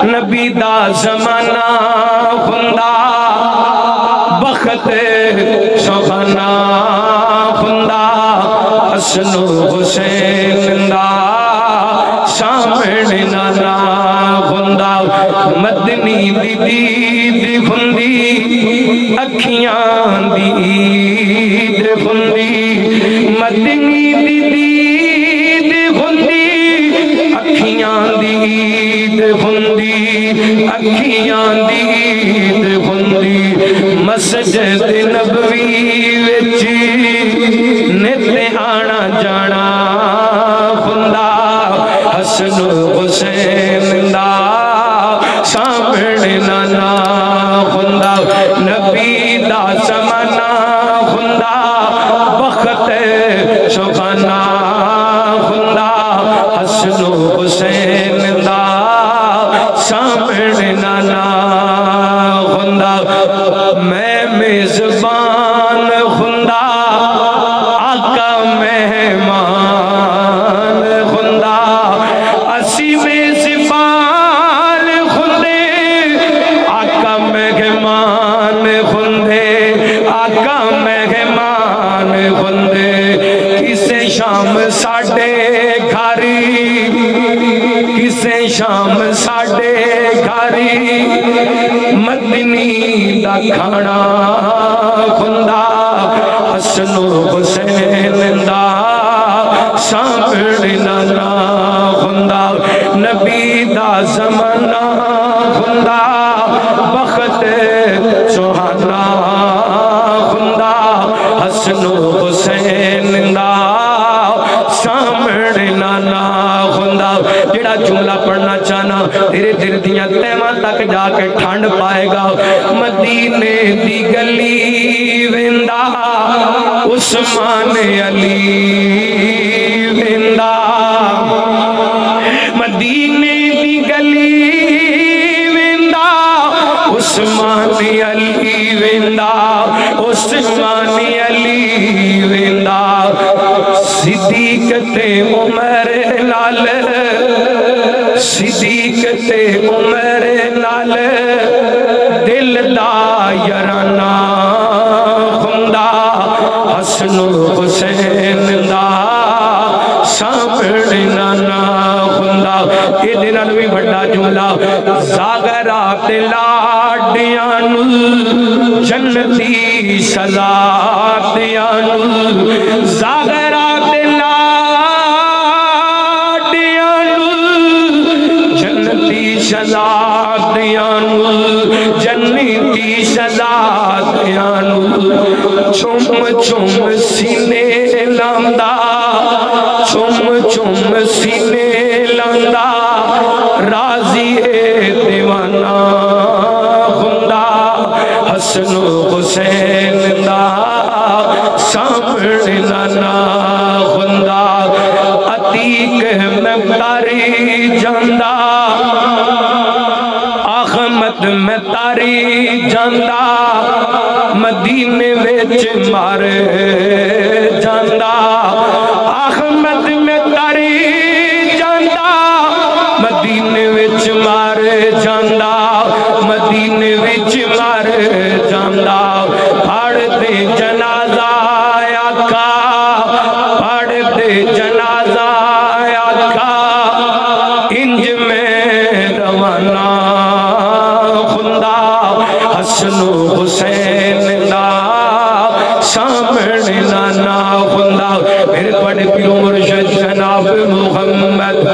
نبی دا زمانہ ہوندا بخت سوہانا ہوندا حسن و حسین دا سامنے نانا ہوندا مدنی دی دید ہوندی اکھیاں دی عید ہوندی مدنی دی دید ہوندی اکھیاں دی عید ہوندی اکھیاں دی عید ہوندی مسجد نبوی وچ نت آنا جانا ہوندا حسن و حسین دا سامنے نانا ہوندا نبی دا زمانہ ہوندا بخت سوہانا ہوندا حسن و حسین دا سامنے نانا ہوندا میں میزبان ہوندا آقا مہمان ہوندا اسی میزبان ہوندے آقا مہمان ہوندے آقا مہمان ہوندے کسے شام ساڑھے گھاری کسے شام ساڑھے گھاری مدنی دا کھانا ہوندا حسن و حسین دا سامنے نانا ہوندا نبی دا زمانہ ہوندا بخت سوہانا ہوندا حسن و حسین دا سامنے نانا ہوندا جڑا جملہ پڑھنا چاہنا تیرے دل دیاں تیماں تک جا کے ٹھنڈ پائے گا مدینے دی گلی ویندا عثمان علی ویندا مدینے دی گلی ویندا عثمان علی ویندا عثمان علی ویندا صدیق تے عمر نال صدیق تے عمر نال دل دا یارانہ ہوندا حسن و حسین دا سامنے نانا ہوندا یہ دنال بھی بڑا جملہ زاغرات لاڈیاں نو جنتی سزا دیاں نو زاغرات سزا دیانو جنتی سزا دیانو چم چم سینے لاندا چم چم سینے لاندا راضی دیوانہ ہوندا حسن و حسین دا سامنے نانا ہوندا عتیق میں تاری جاندہ احمد میں تاری جاندہ مدینے وچ مار جاندہ احمد میں تاری جاندہ مدینے وچ مار جاندہ مدینے وچ مار جاندہ پھاڑ دے جنازہ آقا پھاڑ دے جنازہ آقا انج میں روانہ ہوندا حسن و حسین دا سامنے نانا ہوندا میرے بڑے پیرو مرشد جناب محمد